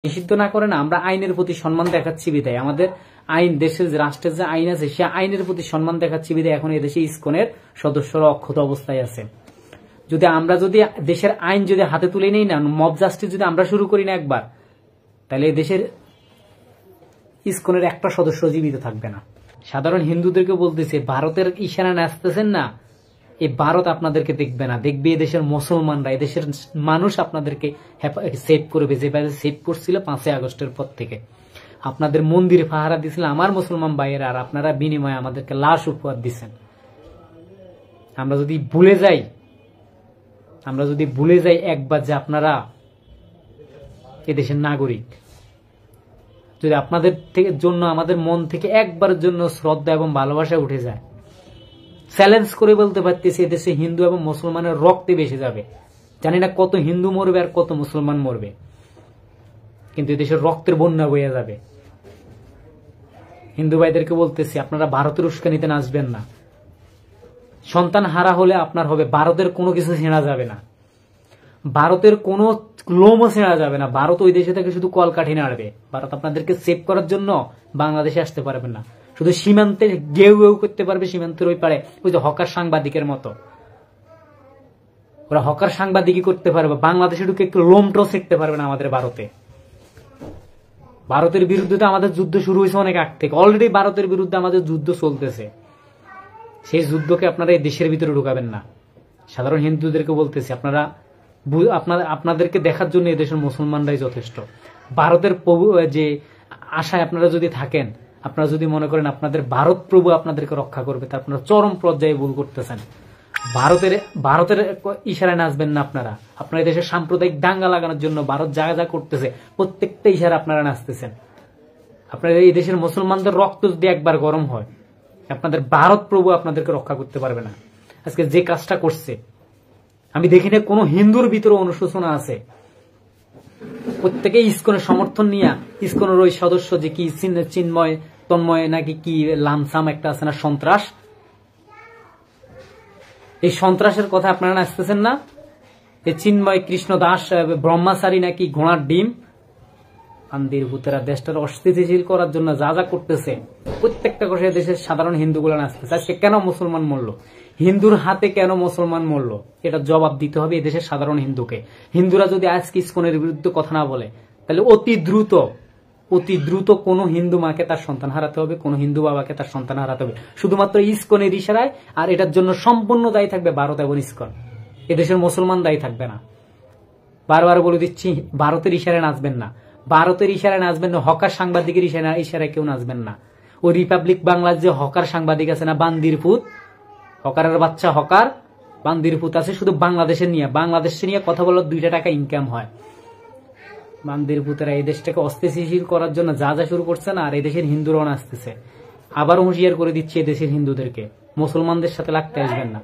নিষিদ্ধ না করে না, আমরা আইনের প্রতি সম্মান দেখাচ্ছি বিধায় আমাদের আইন, দেশের রাষ্ট্রের যে আইন আছে সে আইনের প্রতি সম্মান দেখাচ্ছি বিধায় এখন এদেশে ইসকনের সদস্যরা অক্ষত অবস্থায় আছে। আমরা যদি দেশের আইন যদি হাতে তুলে নেই না, মব জাস্টিস যদি আমরা শুরু করি না একবার, তাহলে দেশের ইসকনের একটা সদস্য জীবিত থাকবে না। সাধারণ হিন্দুদেরকে বলতেছে, ভারতের ইশারা নাচতেছেন না, এই ভারত আপনাদেরকে দেখবে না, দেখবে এদেশের মুসলমানরা, এদেশের মানুষ আপনাদেরকে সেভ করবে, যেভাবে সেভ করছিল 5ই আগস্টের পর থেকে। আপনাদের মন্দিরে পাহারা দিয়েছিল আমার মুসলমান ভাইয়েরা, আর আপনারা বিনিময়ে আমাদেরকে লাশ উপহার দিচ্ছেন। আমরা যদি ভুলে যাই একবার যে আপনারা এদেশের নাগরিক, যদি আপনাদের জন্য আমাদের মন থেকে একবারের জন্য শ্রদ্ধা এবং ভালোবাসা উঠে যায়, চ্যালেঞ্জ করে বলতে পারতেছি এদেশে হিন্দু এবং মুসলমানের রক্তে বেশি যাবে। জানি না কত হিন্দু মরবে আর কত মুসলমান মরবে, কিন্তু এদেশের রক্তের বন্যা বইয়া যাবে। হিন্দু ভাইদেরকে বলতেছি, আপনারা ভারতের উস্কানিতে নাচবেন না। সন্তান হারা হলে আপনার হবে, ভারতের কোনো কিছু ছেঁড়া যাবে না, ভারতের কোনো লোমও ছেঁড়া যাবে না। ভারত ওই দেশে থেকে শুধু কলকাঠি নাড়বে। ভারত আপনাদেরকে সেভ করার জন্য বাংলাদেশে আসতে পারবে না, শুধু সীমান্তে গেউ গেউ করতে পারবে, সীমান্তের ওই পারে ওই যে হকার সাংবাদিকের মতো ওরা হকার সাংবাদিকই করতে পারবে। বাংলাদেশে ঢুকে একটু লোমটাও শিখতে পারবে না আমাদের ভারতে। ভারতের বিরুদ্ধে তো আমাদের যুদ্ধ শুরু হয়েছে অনেক আগ থেকে, অলরেডি ভারতের বিরুদ্ধে আমাদের যুদ্ধ চলতেছে। সেই যুদ্ধকে আপনারা এই দেশের ভিতরে ঢুকাবেন না। সাধারণ হিন্দুদেরকে বলতেছি, আপনাদেরকে দেখার জন্য এদেশের মুসলমানরাই যথেষ্ট। ভারতের প্রভু যে আশায় আপনারা যদি থাকেন, আপনারা যদি মনে করেন আপনাদের ভারত প্রভু আপনাদেরকে রক্ষা করবে, তা আপনারা চরম পর্যায়ে ভুল করতেছেন। ভারতের ইশারায় নাচবেন না আপনারা। আপনারা দেশের সাম্প্রদায়িক দাঙ্গা লাগানোর জন্য ভারত যা যা করতেছে প্রত্যেকটা ইশারা আপনারা নাচতেছেন। আপনারা এই দেশের মুসলমানদের রক্ত যদি একবার গরম হয়, আপনাদের ভারত প্রভু আপনাদেরকে রক্ষা করতে পারবে না। আজকে যে কাজটা করছে, আমি দেখি না কোনো হিন্দুর ভিতরে অনুশোচনা আছে। প্রত্যেকে ইসকনের সমর্থন নিয়ে, ইসকনের ওই সদস্য যে কি চিন্ময় তন্ময় নাকি কি লামসাম একটা আছে না, সন্ত্রাস, এই সন্ত্রাসের কথা আপনারা নাচতেছেন না। এই চিন্ময় কৃষ্ণ দাস ব্রহ্মাচারী নাকি ঘোড়ার ডিম, আন্দির ভূতেরা দেশটার অস্থিতিশীল করার জন্য যা যা করতেছে, প্রত্যেকটা কথা দেশের সাধারণ হিন্দুগুলো নাচতেছে। আজকে কেন মুসলমান মরলো, হিন্দুর হাতে কেন মুসলমান মরলো, এটা জবাব দিতে হবে এদেশের সাধারণ হিন্দুকে। হিন্দুরা যদি আজকে ইসকনের বিরুদ্ধে কথা না বলে, তাহলে অতি দ্রুত কোনো হিন্দু মাকে তার সন্তান হারাতে হবে, কোনো হিন্দু বাবাকে তার সন্তান হারাতে হবে, শুধুমাত্র ইসকনের ইশারায়। আর এটার জন্য সম্পূর্ণ দায়ী থাকবে ভারত এবং ইসকন, এদেশের মুসলমান দায়ী থাকবে না। বারবার বলে দিচ্ছি, ভারতের ইশারায় নাচবেন না, ভারতের ইশারায় নাচবেন না, হকার সাংবাদিকের ইশারায় কেউ নাচবেন না। ওই রিপাবলিক বাংলার যে হকার সাংবাদিক আছে না, বান্দির ফুত, হকারের বাচ্চা হকার, বান্দির ফুত আছে, শুধু বাংলাদেশে নিয়ে কথা বলার 2 টাকা ইনকাম হয়। বান্দির ফুতেরা এই দেশটাকে অস্থিতিশীল করার জন্য যা যা শুরু করছে না, আর এই দেশের হিন্দুরাও আসতেছে। আবার হুঁশিয়ার করে দিচ্ছে এই দেশের হিন্দুদেরকে, মুসলমানদের সাথে লাগতে আসবেন না।